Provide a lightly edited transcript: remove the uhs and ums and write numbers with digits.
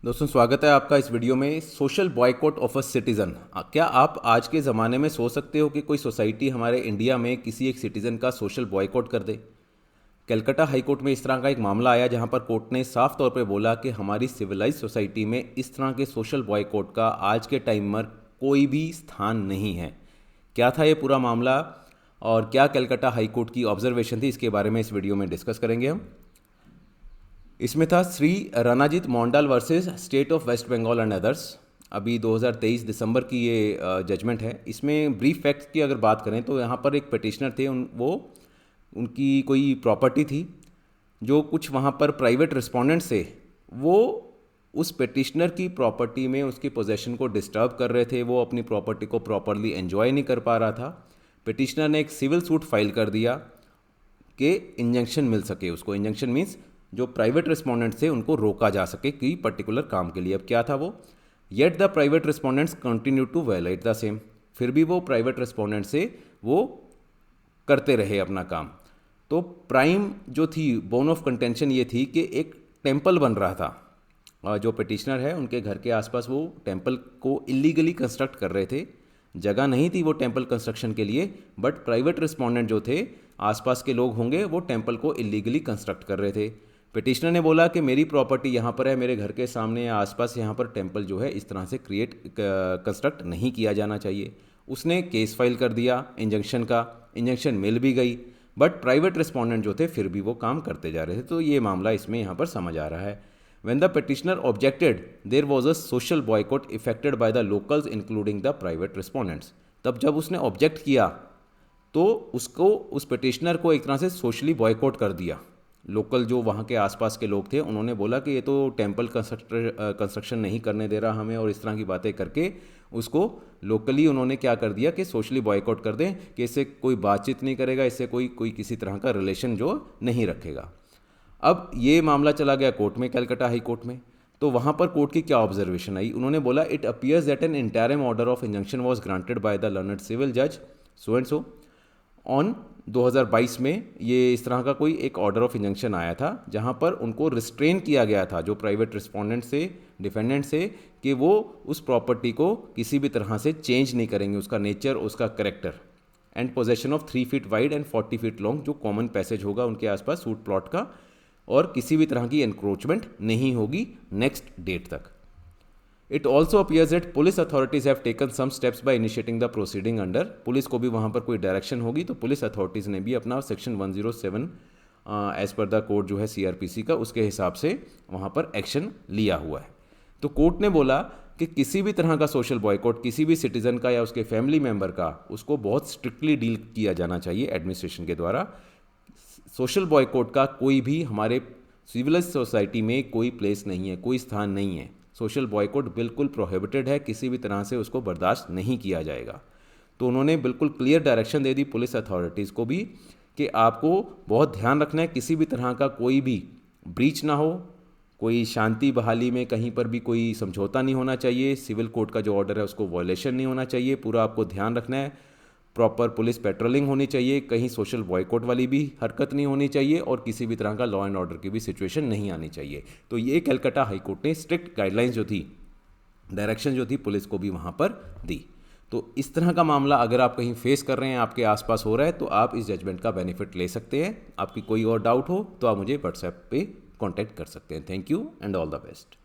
दोस्तों, स्वागत है आपका इस वीडियो में। Social boycott of a citizen. क्या आप आज के ज़माने में सोच सकते हो कि कोई सोसाइटी हमारे इंडिया में किसी एक सिटीज़न का सोशल बॉयकॉट कर दे? कलकत्ता हाई कोर्ट में इस तरह का एक मामला आया जहां पर कोर्ट ने साफ तौर पर बोला कि हमारी सिविलाइज सोसाइटी में इस तरह के सोशल बॉयकॉट का आज के टाइम में कोई भी स्थान नहीं है। क्या था ये पूरा मामला और क्या कलकत्ता हाई कोर्ट की ऑब्जर्वेशन थी, इसके बारे में इस वीडियो में डिस्कस करेंगे हम। इसमें था Shri Ranajit Mondal versus state of West Bengal and others. अभी 2023 दिसंबर की ये जजमेंट है। इसमें ब्रीफ फैक्ट्स की अगर बात करें तो यहाँ पर एक पिटिशनर थे, उनकी कोई प्रॉपर्टी थी जो कुछ वहाँ पर प्राइवेट रिस्पोंडेंट से वो उस पिटिशनर की प्रॉपर्टी में उसकी पोजेशन को डिस्टर्ब कर रहे थे। वो अपनी प्रॉपर्टी को प्रॉपरली एंजॉय नहीं कर पा रहा था। पिटिशनर ने एक सिविल सूट फाइल कर दिया कि इंजंक्शन मिल सके उसको। इंजंक्शन मीन्स जो प्राइवेट रिस्पोंडेंट थे उनको रोका जा सके कि पर्टिकुलर काम के लिए। अब क्या था वो, yet the private respondents continue to violate the same. फिर भी वो प्राइवेट रिस्पोंडेंट से वो करते रहे अपना काम। तो प्राइम जो थी बोन ऑफ कंटेंशन ये थी कि एक टेम्पल बन रहा था और जो पिटिशनर है उनके घर के आसपास वो टेम्पल को इलीगली कंस्ट्रक्ट कर रहे थे। जगह नहीं थी वो टेम्पल कंस्ट्रक्शन के लिए, बट प्राइवेट रिस्पोंडेंट जो थे, आसपास के लोग होंगे, वो टेम्पल को इलीगली कंस्ट्रक्ट कर रहे थे। पिटिशनर ने बोला कि मेरी प्रॉपर्टी यहाँ पर है, मेरे घर के सामने या आसपास यहाँ पर टेम्पल जो है इस तरह से कंस्ट्रक्ट नहीं किया जाना चाहिए। उसने केस फाइल कर दिया इंजंक्शन का। इंजंक्शन मिल भी गई, बट प्राइवेट रिस्पोंडेंट जो थे फिर भी वो काम करते जा रहे थे। तो ये मामला इसमें यहाँ पर समझ आ रहा है। When the petitioner objected, there was a social boycott effected by the locals including the private respondents। तब जब उसने ऑब्जेक्ट किया तो उसको, उस पिटिशनर को एक तरह से सोशली बॉयकॉट कर दिया। लोकल जो वहाँ के आसपास के लोग थे उन्होंने बोला कि ये तो टेम्पल कंस्ट्रक्शन नहीं करने दे रहा हमें, और इस तरह की बातें करके उसको लोकली उन्होंने क्या कर दिया कि सोशली बॉयकॉट कर दें कि इससे कोई बातचीत नहीं करेगा, इससे कोई कोई किसी तरह का रिलेशन जो नहीं रखेगा। अब ये मामला चला गया कोर्ट में, कलकत्ता हाई कोर्ट में। तो वहाँ पर कोर्ट की क्या ऑब्जर्वेशन आई, उन्होंने बोला it appears that an interim order of injunction was granted by the learned civil जज सो एंड सो ऑन 2022 में। ये इस तरह का कोई एक ऑर्डर ऑफ इंजंक्शन आया था जहाँ पर उनको रिस्ट्रेन किया गया था जो प्राइवेट रिस्पोंडेंट से, डिफेंडेंट से, कि वो उस प्रॉपर्टी को किसी भी तरह से चेंज नहीं करेंगे, उसका नेचर, उसका character. And possession of 3 feet wide and 40 feet long जो कॉमन पैसेज होगा उनके आसपास सूट प्लॉट का, और किसी भी तरह की एनक्रोचमेंट नहीं होगी नेक्स्ट डेट तक। It also appears that police authorities have taken some steps by initiating the proceeding under. Police को भी वहाँ पर कोई डायरेक्शन होगी तो पुलिस अथॉरिटीज़ ने भी अपना section 107 as per the code जो है CRPC का, उसके हिसाब से वहाँ पर एक्शन लिया हुआ है। तो कोर्ट ने बोला कि किसी भी तरह का सोशल बॉयकॉट किसी भी सिटीज़न का या उसके फैमिली मेम्बर का, उसको बहुत स्ट्रिक्टली डील किया जाना चाहिए एडमिनिस्ट्रेशन के द्वारा। सोशल बॉयकॉट का कोई भी हमारे सिविलाइज सोसाइटी में कोई प्लेस नहीं है, कोई स्थान नहीं है। सोशल बॉयकॉट बिल्कुल प्रोहिबिटेड है, किसी भी तरह से उसको बर्दाश्त नहीं किया जाएगा। तो उन्होंने बिल्कुल क्लियर डायरेक्शन दे दी पुलिस अथॉरिटीज़ को भी कि आपको बहुत ध्यान रखना है, किसी भी तरह का कोई भी ब्रीच ना हो, कोई शांति बहाली में कहीं पर भी कोई समझौता नहीं होना चाहिए, सिविल कोर्ट का जो ऑर्डर है उसको वॉयलेशन नहीं होना चाहिए। पूरा आपको ध्यान रखना है, प्रॉपर पुलिस पेट्रोलिंग होनी चाहिए, कहीं सोशल बॉयकॉट वाली भी हरकत नहीं होनी चाहिए, और किसी भी तरह का लॉ एंड ऑर्डर की भी सिचुएशन नहीं आनी चाहिए। तो ये कलकत्ता हाई कोर्ट ने स्ट्रिक्ट गाइडलाइंस जो थी, डायरेक्शन जो थी, पुलिस को भी वहाँ पर दी। तो इस तरह का मामला अगर आप कहीं फेस कर रहे हैं, आपके आसपास हो रहा है, तो आप इस जजमेंट का बेनिफिट ले सकते हैं। आपकी कोई और डाउट हो तो आप मुझे व्हाट्सएप पे कॉन्टैक्ट कर सकते हैं। Thank you and all the best.